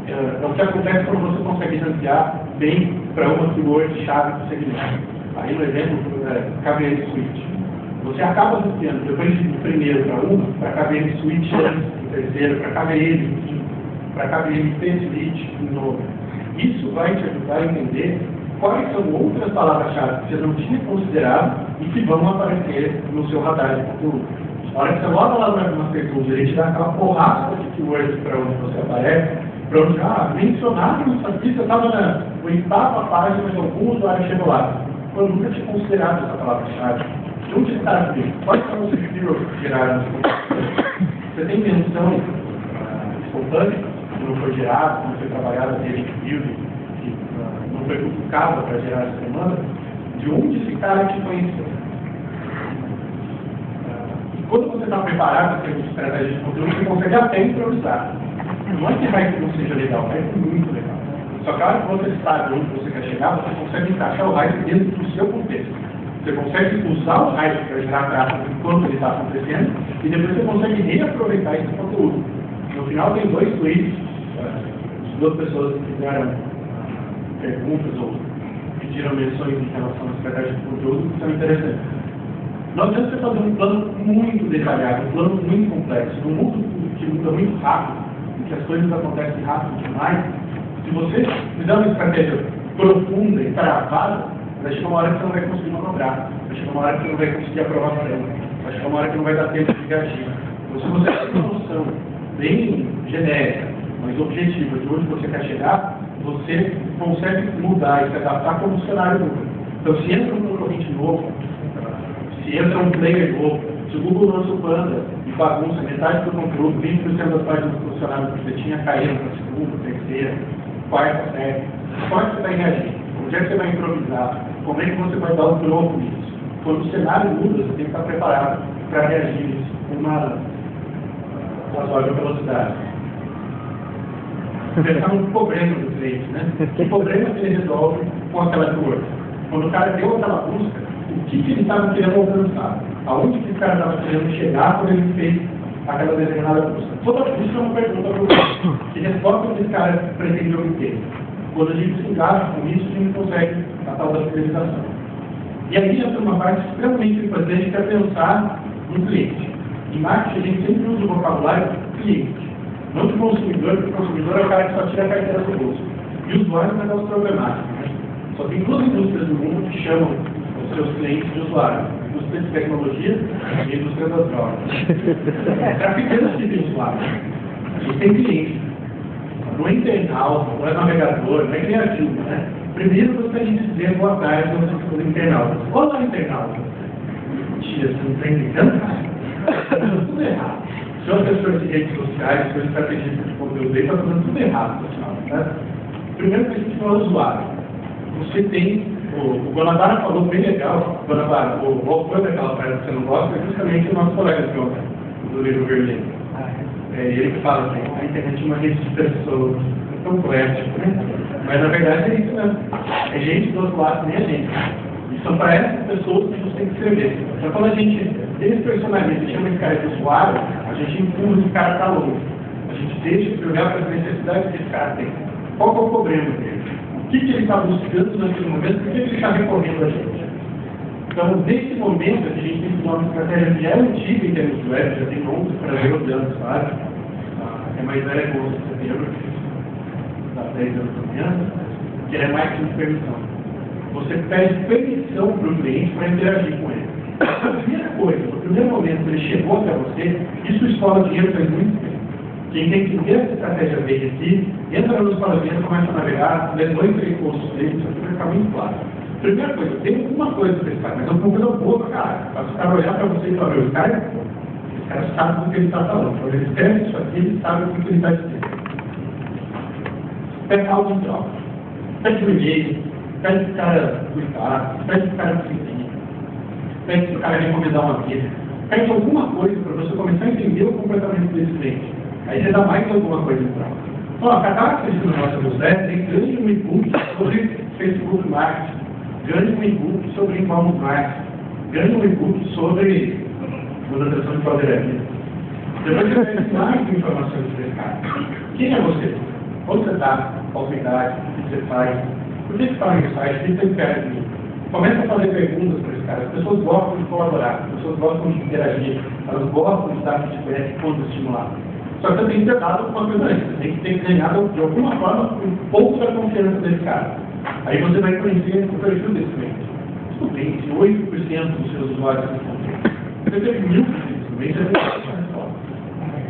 é o que acontece quando você consegue ranquear bem para uma keyword-chave do segmento. Aí, no exemplo, KVM Suite. Você acaba ranqueando, depois de primeiro para uma, para KVM Suite em terceiro, para KVM, para KVM Facilite em novo. Isso vai te ajudar a entender quais são outras palavras-chave que você não tinha considerado e que vão aparecer no seu radar de conteúdo. A hora que você loga lá no Masterclass, ele te dá aquela porrada de keywords para onde você aparece, para onde, mencionado isso aqui, você estava no oitava página de algum usuário chegou lá. Eu nunca tinha considerado essa palavra-chave. De onde está aqui? Quais são os reviews que geraram essa palavra-chave? Você tem menção espontânea, que não foi gerada, que não foi trabalhada dele em review, que não foi publicada para gerar essa demanda? De onde esse cara te conheceu? Quando você está preparado para ter uma estratégia de conteúdo, você consegue até improvisar. Não é que vai que não seja legal, vai ser muito legal. Só que a hora que você sabe onde você quer chegar, você consegue encaixar o hype dentro do seu contexto. Você consegue usar o hype para gerar tráfego enquanto ele está acontecendo, e depois você consegue reaproveitar esse conteúdo. No final tem 2 tweets, 2 pessoas que fizeram perguntas ou pediram menções em relação à estratégia de conteúdo, que são interessantes. Não adianta você fazer um plano muito detalhado, um plano muito complexo. No mundo que muda muito rápido, em que as coisas acontecem rápido demais, se você fizer uma estratégia profunda e travada, vai chegar uma hora que você não vai conseguir manobrar, vai chegar uma hora que você não vai conseguir aprovação, vai chegar uma hora que não vai dar tempo de reagir. Então, se você tem uma noção bem genérica, mas objetiva de onde você quer chegar, você consegue mudar e se adaptar como o cenário muda. Então, se entra um concorrente novo, se entra um player novo, se o Google lança o Panda e bagunça metade do conteúdo, 20% das páginas funcionários que você tinha caíram para a segunda, terceira, quarta série, como é que você vai reagir? Onde é que você vai improvisar? Como é que você vai dar o pronto nisso? Quando o cenário muda, você tem que estar preparado para reagir nisso com uma razoável velocidade. Pensar no problema do cliente, né? Que problema que ele resolve com aquela cor? Quando o cara deu aquela busca, o que ele estava querendo alcançar? Aonde que o cara estava querendo chegar quando ele fez aquela determinada busca? Toda busca é uma pergunta para o cliente. Que resposta que esse cara pretende obter? Quando a gente se encaixa com isso, a gente consegue a tal da fidelização. E aí entra uma parte extremamente importante que é pensar no cliente. Em marketing, a gente sempre usa o vocabulário cliente. Não de consumidor, porque o consumidor é o cara que só tira a carteira do bolso. E o usuário é um negócio problemático. Né? Só tem 2 indústrias do mundo que chamam os seus clientes de usuário. A indústria de tecnologia e a indústria das drogas. Traficantes de usuário. A gente tem cliente. Não é internauta, não é navegador, não é criativo, né? Primeiro você tem que dizer boa tarde quando você for internauta. Olá, internauta. Tia, você não está entendendo? Está fazendo tudo errado. Se é uma pessoa de redes sociais, se é estrategista de conteúdo, está fazendo tudo errado, pessoal. Né? Primeiro que a gente fala usuário. Você tem, o Guanabara falou bem legal, Guanabara, o foi daquela parte que você não gosta, é justamente o nosso colega de ontem, do livro vermelho. Ele que fala assim, a internet é uma rede de pessoas, é tão poético, né? Mas na verdade é isso mesmo. É gente do outro lado, nem a gente. E são para essas pessoas que a gente tem que escrever. Então quando a gente despersonaliza e chama esse cara de usuário, a gente empurra esse cara para longe. A gente deixa de olhar para as necessidades que esse cara tem. Qual que é o problema dele? O que ele está buscando naquele momento? Por que ele está recorrendo a gente? Então, nesse momento, a gente tem que usar uma estratégia que é antiga em termos de web, já tem 11 para 12 anos, sabe? É mais velha que 11 de setembro, dá 10 anos amanhã, que é marketing de permissão. Você pede permissão para o cliente para interagir com ele. A primeira coisa, no primeiro momento que ele chegou até você, isso escola dinheiro faz muito bem. Quem tem que ter essa estratégia bem aqui, entra no escola dinheiro, começa a navegar, lê 2, 3 cursos dele, isso aqui vai ficar muito claro. Primeira coisa, tem alguma coisa para esse cara, mas é um pouco da boa, cara. Para o cara olhar para você e falar, esse cara sabe do que ele está falando. Quando ele escreve isso aqui, ele sabe o que ele está dizendo. Pede algo em troca. Pede o e-mail, pede para o cara cuidar, pede para o cara seguir, pede para o cara recomendar uma vida. Pede alguma coisa para você começar a entender o comportamento desse cliente. Aí você dá mais alguma coisa em troca. Ó, a característica do nosso newsletter tem grande um e-book sobre Facebook Marketing. Grande um e-book sobre inbound marketing. Grande um e-book sobre manutenção de poderia. Depois você tem mais informações sobre esse cara. Quem é você? Onde você está? Qual sua idade? O que você faz? Por que você está no site? O que você quer de mim? Começa a fazer perguntas para esse cara. As pessoas gostam de colaborar, as pessoas gostam de interagir, elas gostam de dar feedback quando estimular. Só que você tem que ter dado alguma coisa antes. Você tem que ter ganhado, de alguma forma, um pouco da confiança desse cara. Aí você vai conhecer o perfil desse cliente. O cliente, 8% dos seus usuários que estão. Você teve 1000 clientes no mês, você tem uma resposta.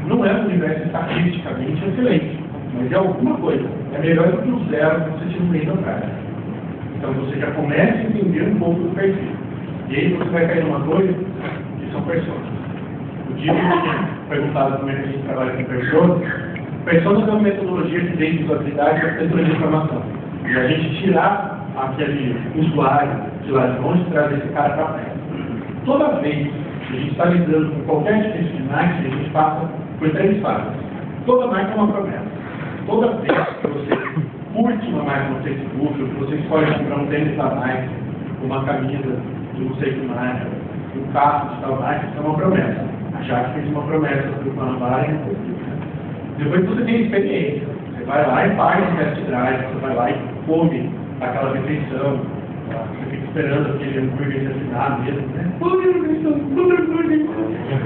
Não é um universo estatisticamente excelente, mas é alguma coisa. É melhor do que o zero que você tinha um mês atrás. Então você já começa a entender um pouco do perfil. E aí você vai cair numa coisa que são pessoas. O dia que eu tinha perguntado como é que a gente trabalha com pessoas, pessoas é uma metodologia que tem usabilidade e arquitetura de informação. E a gente tirar aquele usuário de lá de longe e trazer esse cara para perto. Toda vez que a gente está lidando com qualquer difícil de marketing, a gente passa por 3 fases. Toda marca é uma promessa. Toda vez que você curte uma mais no Facebook, que você escolhe comprar um tênis da Nike, uma camisa de não sei que marca, um carro de tal marca, isso é uma promessa. A Jaque fez uma promessa para o Guanabara e depois você tem experiência. Você vai lá e faz um test drive, você vai lá e come aquela refeição, você fica esperando aquele hambúrguer assinar mesmo, né?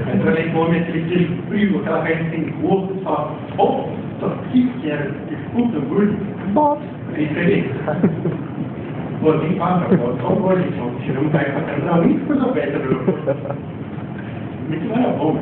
Aí você vem come aquele queijo frio, aquela carne sem gosto, e fala, bom, isso aqui que era esse puta hambúrguer, é diferente. Pô, nem fala, só um gole, então, tiramos o carne pra caramba, a única coisa aberta do meu muito não era bom,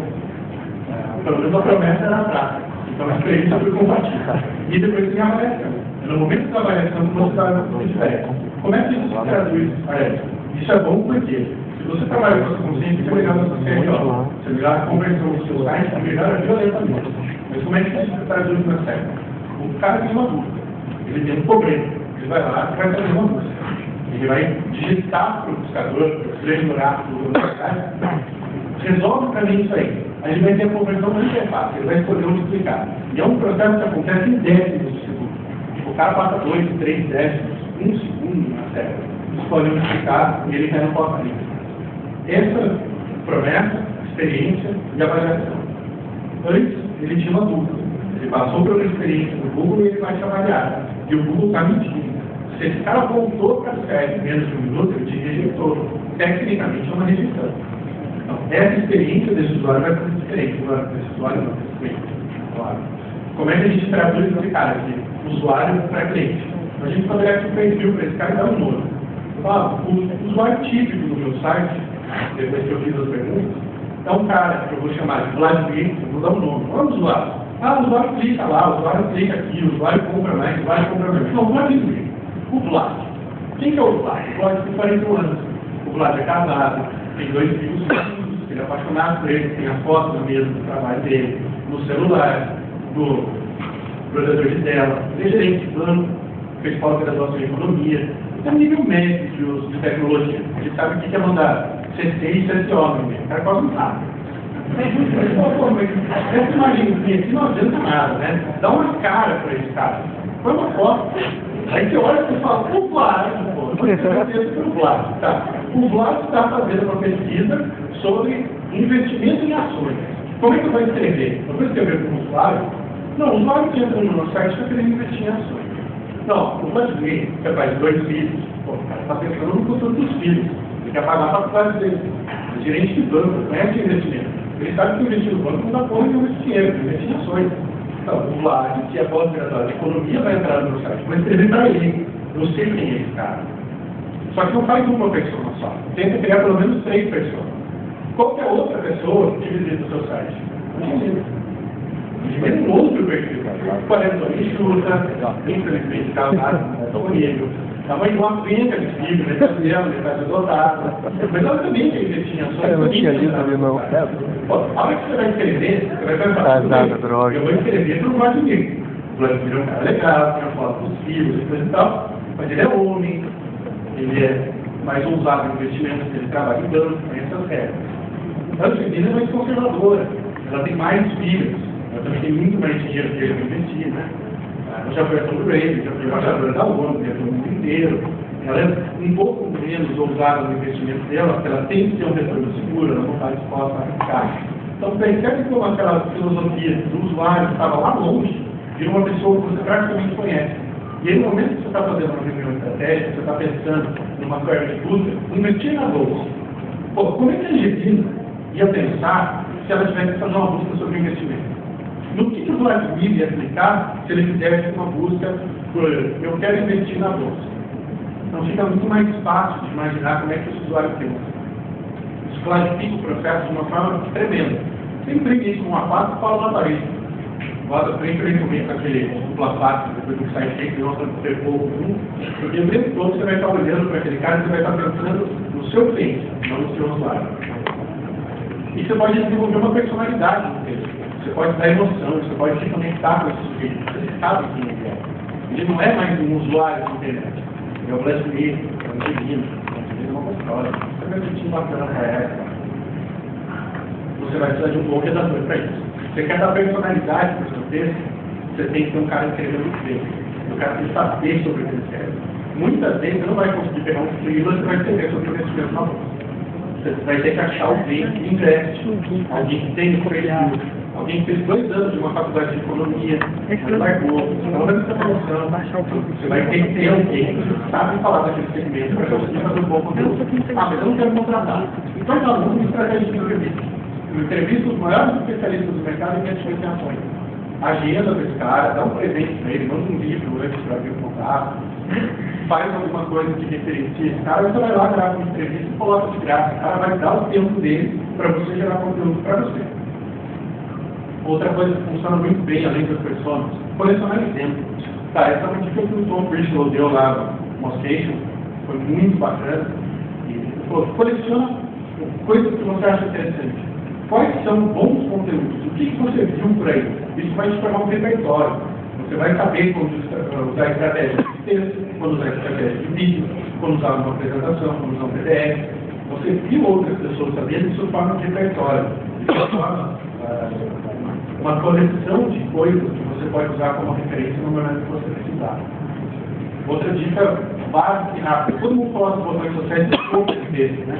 mas pelo menos a promessa era a prática. Então a experiência foi compartilhada. E depois tem a avaliação. No momento da avaliação, você está no feedback. Como é que isso se traduz para ela? Isso é bom porque, se você trabalha com a sua consciência, você melhora a sua CRO, você melhora a conversão do seu site, você melhora violentamente. Mas como é que isso se traduz na série? O cara tem uma dúvida, ele tem um problema, ele vai lá e vai fazer uma busca. Ele vai digitar para o buscador, para o oráculo, resolve para mim isso aí. Aí ele vai ter a conversão na interface, ele vai escolher onde clicar. E é um processo que acontece em décimos de segundo. O cara passa 2, 3 décimos, 1 segundo na série, escolhe onde clicar e ele cai no porta-livre. Essa promessa, experiência e avaliação. Antes, ele tinha uma dúvida. Ele passou pela experiência do Google e ele vai te avaliar. E o Google está mentindo. Se esse cara voltou para a série em menos de um minuto, ele te rejeitou. Tecnicamente é uma rejeição. Então, essa experiência desse usuário vai ser diferente. Desse usuário não, desse cliente. Claro. Como é que a gente traduz esse cara aqui? Usuário para cliente. A gente estabelece um perfil para esse cara e dá um nome. O usuário típico do meu site, depois que eu fiz as perguntas, é um cara que eu vou chamar de Vladimir, eu vou dar um nome. Qual é o usuário? O usuário clica lá, o usuário clica aqui, o usuário compra mais, o usuário compra menos. Não, Vladimir. O Vlad. Quem que é o Vlad? O Vlad tem 41 anos. O Vlad é casado, tem 2 filhos, ele é apaixonado por ele, tem a foto mesmo do trabalho dele, no celular, do provedor de tela, ele é gerente de banco, fez pós-graduação em economia, tem um nível médio de tecnologia. Ele sabe o que é mandar CC e CCO, o cara quase não sabe. Essa imagenzinha aqui não adianta nada, né? Dá uma cara para esse cara. Põe uma foto. Aí você olha e fala, o Vlad, tá? O Vlad está fazendo uma pesquisa sobre investimento em ações. Como é que eu vou escrever? Eu vou escrever para o usuário? Não, o usuário que entra no nosso site está querendo investir em ações. Não, o Vladimir, que faz 2 filhos, o cara está pensando no futuro dos filhos. Ele quer pagar a faculdade dele. O gerente de banco, conhece investimento. Ele sabe que investir no banco não dá conta de investir dinheiro, investir em ações. Então, o Vlad, que é pós-graduado em economia, vai entrar no meu site. Vou escrever para ele. Eu sei quem é esse cara. Só que não faz uma pessoa só. Tenta criar pelo menos 3 pessoas. Qualquer outra pessoa que visita o seu site. Imagina um outro perfil. 40 anos de luta, infelizmente casado, comigo. A mãe de uma filha de filho, metade adotada. Mas ela também tem investir em ações. Eu não tinha lido ali, não. A hora que você vai escrever, você vai pensar, eu vou escrever para o Vladimir. O Vladimir é um cara legal, tem a foto dos filhos e coisa e tal, mas ele é homem, ele é mais ousado em investimentos, ele trabalha em banco, conhece as regras. A Argentina é mais conservadora, ela tem mais filhos, ela também tem muito mais dinheiro que ele para investir, né? Ela já foi a Tom Brady, já foi embaixadora da ONU, já foi o mundo inteiro. Ela é um pouco menos ousada no investimento dela, porque ela tem que ter um retorno seguro, ela não está disposta a arriscar. Então, percebe como aquela filosofia do usuário que estava lá longe, vira uma pessoa que você praticamente conhece. E aí, no momento que você está fazendo uma reunião estratégica, você está pensando numa curva de busca, investir na bolsa. Pô, como é que a Argentina ia pensar se ela tivesse que fazer uma busca sobre investimento? No que o Vladimir ia aplicar se ele fizesse uma busca por eu quero investir na bolsa? Então fica muito mais fácil de imaginar como é que esse usuário pensa. Isso clarifica o processo de uma forma tremenda. Você imprime isso com uma pasta e fala na parede. Bota frente com aquele dupla face, depois do site que não ter pouco, porque o tempo todo você vai estar olhando para aquele cara e você vai estar pensando no seu cliente, não no seu usuário. E você pode desenvolver uma personalidade no texto. Você pode dar emoção, você pode se conectar com esse sujeito. Você sabe quem ele é. Ele não é mais um usuário de internet. Ele é o brasileiro, é um divino, é uma história. Você vai sentir bacana para ela. Você vai precisar de um bom redator para isso. Você quer dar personalidade para o seu texto, você tem que ter um cara escrevendo muito bem. cara tem que saber sobre o que ele quer. Muitas vezes você não vai conseguir pegar um freela, você vai entender sobre o investimento na bolsa. Você vai ter que achar alguém que investe, alguém que tem feito, alguém que fez 2 anos de uma faculdade de economia, você largou, você não vai ter promoção, você vai ter que ter alguém que sabe falar daquele segmento para conseguir fazer um bom conteúdo. Ah, mas eu não quero contratar. Então, não, vamos estratégia de entrevista. Eu entrevisto os maiores especialistas do mercado em investimento em ações. Agenda desse cara, dá um presente para ele, manda um livro antes para abrir o contato, faz alguma coisa que referencia esse cara, você vai lá, grava uma entrevista e coloca de graça. O cara vai dar o tempo dele para você gerar conteúdo para você. Outra coisa que funciona muito bem, além das pessoas, colecionar exemplos. Tá, essa é uma dica que o Tom Criswell deu lá no Moscation, foi muito bacana. E ele falou, coleciona coisas que você acha interessante. Quais são bons conteúdos? O que você viu por aí? Isso vai te tornar um repertório. Você vai saber como usar estratégia de texto, como usar estratégia de vídeo, como usar uma apresentação, como usar um PDF. Você viu outras pessoas sabendo, isso forma um repertório. Isso forma uma coleção de coisas que você pode usar como referência no momento que você precisar. Outra dica básica e rápida. Todo mundo fala dos botões sociais de poucas vezes, né?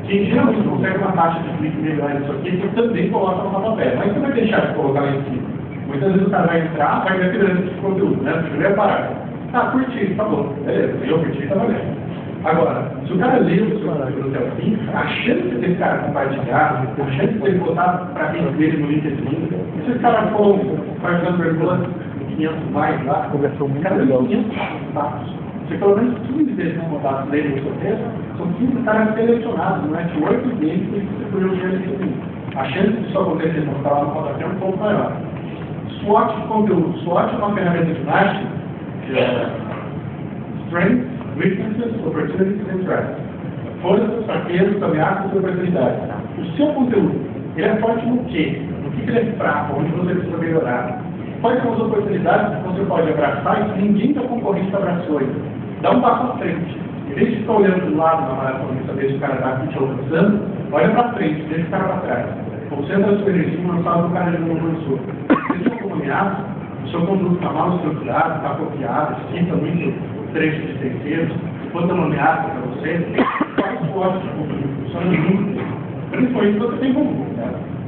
Quem geralmente consegue uma taxa de clique melhor nisso aqui, você também coloca no rodapé. Mas você vai deixar de colocar lá em cima. Muitas vezes o cara vai entrar, vai ver aquele tipo de conteúdo, né? Primeiro é parar. Ah, curti, tá bom. Beleza, eu curti, tá valendo. Agora, se o cara lê o seu conteúdo até o fim, a chance desse cara compartilhar, a chance de ele botar para quem dele no LinkedIn, se esse cara for compartilhando perguntas, 500 mais lá, conversou muito cara, legal. 500 contatos. Se pelo menos 15 desses contatos dele no seu texto, são 15 caras selecionados, no network dele, que você foi o LinkedIn. A chance disso acontecer quando está lá no rodapé é um pouco maior. SWOT de conteúdo. SWOT é uma ferramenta de marketing que é Strengths, Weaknesses, Opportunities and Threats. Forças, fraquezas, ameaças e oportunidades. O seu conteúdo, ele é forte no quê? No que ele é fraco? Onde você precisa melhorar? Quais são as oportunidades que você pode abraçar e que ninguém da concorrente abraçou ainda? Dá um passo à frente. Em vez de ficar olhando do lado na maratona e saber se o cara está aqui te alcançando, olha para frente, deixa o cara para trás. Concentra a sua energia e não fala do cara de não avançou. Se tem alguma ameaça, o seu conteúdo está mal estruturado, está copiado, cita muito trecho de terceiros, quando é uma ameaça para você, faz forte de conteúdo, funciona muito bem. Principalmente se você tem volume.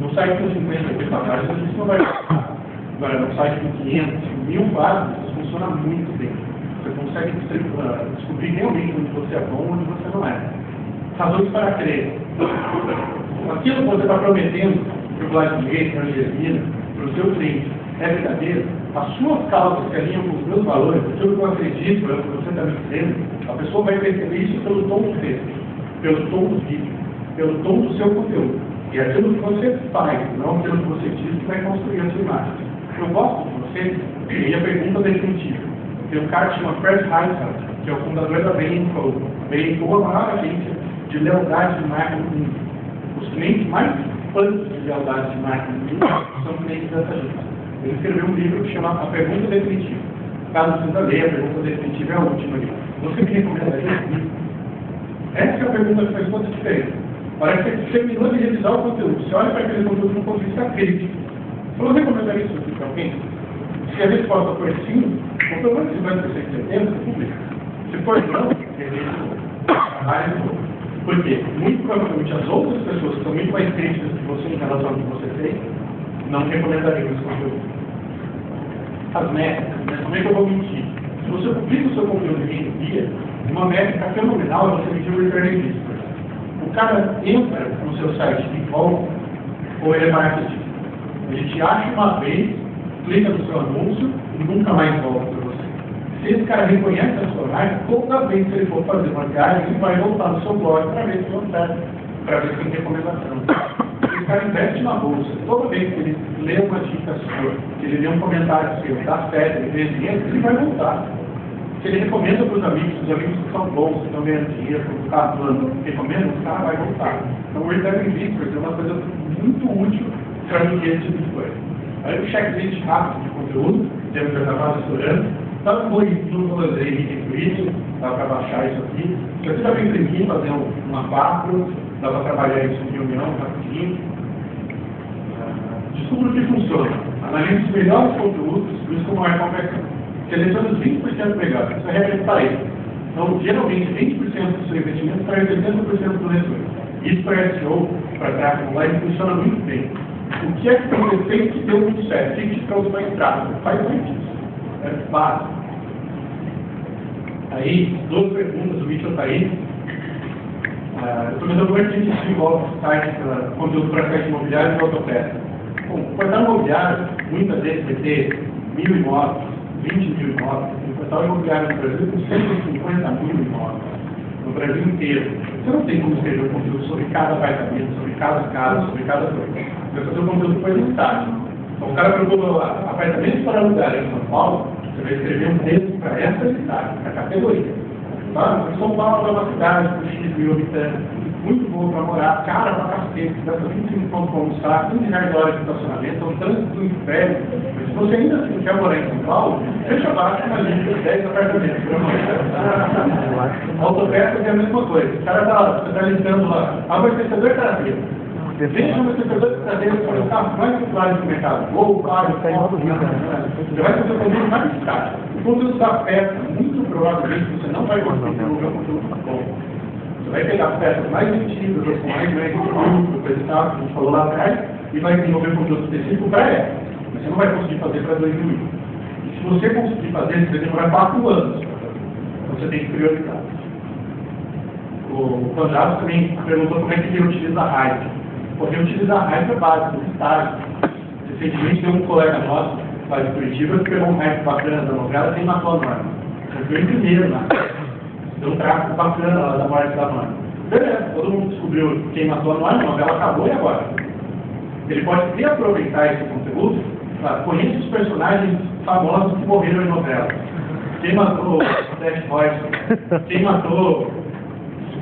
No site com 50 páginas, isso não vai funcionar. Agora, no site com 500, 1000 páginas, isso funciona muito bem. Você consegue descobrir realmente onde você é bom e onde você não é. Razões para crer. Aquilo que você está prometendo para o Vladimir, para a Angelina, para o seu cliente, é verdadeiro. As suas causas que alinham com os meus valores, aquilo que eu acredito, pelo que você está me dizendo, a pessoa vai perceber isso pelo tom do texto, pelo tom do vídeo, pelo tom do seu conteúdo. E aquilo que você faz, não aquilo que você diz, que vai construir a sua imagem. Eu gosto de você, e a pergunta definitiva. Tem um cara que chama Fred Heitkamp, que é o fundador da Bain & Co. Bain & Co é a maior agência de lealdade de marca no mundo. Os clientes mais fãs de lealdade de marca no mundo são clientes dessa agência. Ele escreveu um livro que chama A Pergunta Definitiva. Caso você ler, a pergunta definitiva é a última ali. Você me recomendaria esse livro? Essa é a pergunta que faz toda a diferença. Parece que você terminou de revisar o conteúdo. Você olha para aquele conteúdo do ponto de vista crítico. Você recomendaria isso para alguém? Se a resposta for sim, ou pelo menos 50% de certeza, pública. Se for não, por quê? Muito provavelmente as outras pessoas que são muito mais críticas que você em relação ao que você fez, não recomendariam esse conteúdo. As métricas, né? Como é que eu vou mentir? Se você publica o seu conteúdo em dia, uma métrica fenomenal é você medir o return investment. O cara entra no seu site e volta, ou ele é marketing. A gente acha uma vez, clica no seu anúncio e nunca mais volta para você. Se esse cara reconhece a sua marca, toda vez que ele for fazer uma viagem, ele vai voltar no seu blog para ver se não serve, para ver se tem recomendação. Se esse cara investe na bolsa, toda vez que ele lê uma dica sua, que ele lê um comentário seu, dá certo, ele vê dinheiro, ele vai voltar. Se ele recomenda para os amigos que são bons, que estão ganhando dinheiro, que está falando, recomenda, o cara vai voltar. Então o return investment é uma coisa muito útil para ninguém esse tipo de coisa. Aí o checklist rápido de conteúdo, temos que acabar estourando, dá um boizinho no Twitter, dá para baixar isso aqui. Se você já vem imprimir, fazer uma macro, dá para trabalhar isso em reunião rapidinho. Descubra o que funciona. Analise os melhores conteúdos, por isso como é conversão. seleciona os 20% melhores. Isso é regra de Pareto. Então, geralmente, 20% do seu investimento traz 80% do retorno. Isso para SEO, para tráfego online, funciona muito bem. O que é que você fez que deu muito certo? O que causou mais tráfego? Faz muito isso. É fácil. Aí, 12 perguntas, o vídeo está aí. Eu estou vendo como é que a gente desenvolve site, conteúdo para site imobiliário e autopeça. Bom, o portal imobiliário, muitas vezes, vai ter 1.000 imóveis, 20.000 imóveis. O portal imobiliário no Brasil tem 150.000 imóveis, no Brasil inteiro. Você não tem como escrever um conteúdo sobre cada apartamento, sobre cada casa, sobre cada coisa. Você vai fazer um conteúdo por cidade. Então, o cara procurou apartamentos para alugar em São Paulo, você vai escrever um texto para essa cidade, para a categoria. Claro, São Paulo é uma cidade com X mil habitantes, muito boa para morar, cara para cacete, gasta 25 pontos para almoçar, 15 reais de hora de estacionamento, é um trânsito do inferno. Mas se você ainda assim quer morar em São Paulo, fecha abaixo uma lista de 10 apartamentos. Autopeça é a mesma coisa. O cara você está listando lá, abastecedor traseiro. Deixa o abastecedor traseiro para o carro mais popular do mercado. Ou o carro, você vai fazer o conteúdo mais estático. O conteúdo da peça, muito provavelmente, você não vai conseguir desenvolver um conteúdo bom. Você vai pegar peças mais antigas, ou com mais grupo, coisa e tal, que a gente falou lá atrás, e vai desenvolver um conteúdo específico para ela. Mas você não vai conseguir fazer para 2001. E se você conseguir fazer, você vai demorar 4 anos. Então você tem que priorizar. O Panjado também perguntou como é que ele utiliza a rádio. Porque utilizar a rádio é básico, estágio. Recentemente tem um colega nosso, lá de Curitiba, que pegou um hype bacana da novela sem matou a norma. Foi em primeiro lá. Deu um tráfico bacana lá da morte da norma. Beleza, todo mundo descobriu quem matou a norma, a novela acabou e agora? Ele pode reaproveitar esse conteúdo, conheça os personagens famosos que morreram em novela. Quem matou o Dash Royce? Quem matou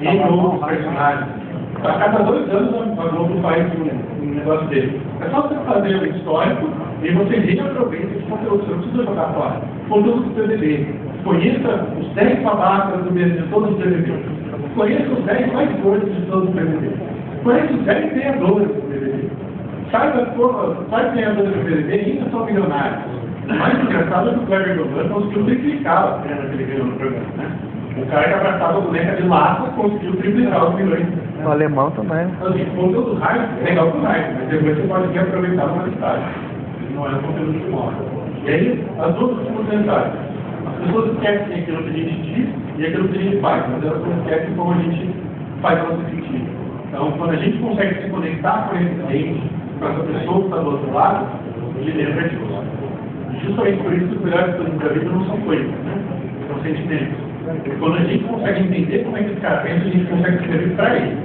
outros personagens? A cada 2 anos a Globo faz um negócio dele. É só você fazer o histórico e você reaproveita esse conteúdo. Você não precisa jogar fora. Conteúdo do BBB. Conheça os 10 babacas de todos os BBB. Conheça os 10 mais gordos de todos os BBB. Conheça os 10 ganhadores do BBB. Saiba quais ganhadores do BBB ainda são milionários. O mais engraçado é que o Cleber Govan conseguiu triplicar a grana que ele ganhou no programa, né? O cara que abraçava a boneca de laço conseguiu triplicar os milhões. O alemão também. Assim, o conteúdo hype é legal pro hype, mas depois você pode reaproveitar uma listagem. Não é um conteúdo que mostra. E aí, as duas últimas mensagens. As pessoas esquecem aquilo que a gente diz e aquilo que a gente faz, mas elas não esquecem como a gente faz elas se sentir. Então, quando a gente consegue se conectar com esse cliente, com essa pessoa que está do outro lado, o dinheiro é vertigoso. Justamente por isso que os melhores coisas da vida não são coisas, né? São sentimentos. Quando a gente consegue entender como é que esse cara pensa, a gente consegue escrever para ele.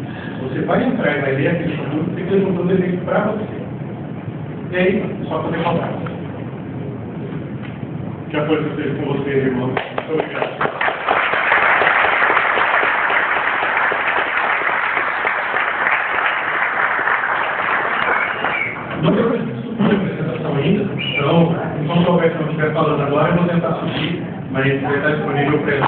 Você vai entrar e vai ler aquele conteúdo, tem que ler o desenho para você. E aí, só fazer contato. Já foi com você, irmão. Muito obrigado. Não tem mais subir a apresentação ainda, então, enquanto o Alberto não estiver falando agora, eu vou tentar subir, mas vai estar disponível para ele.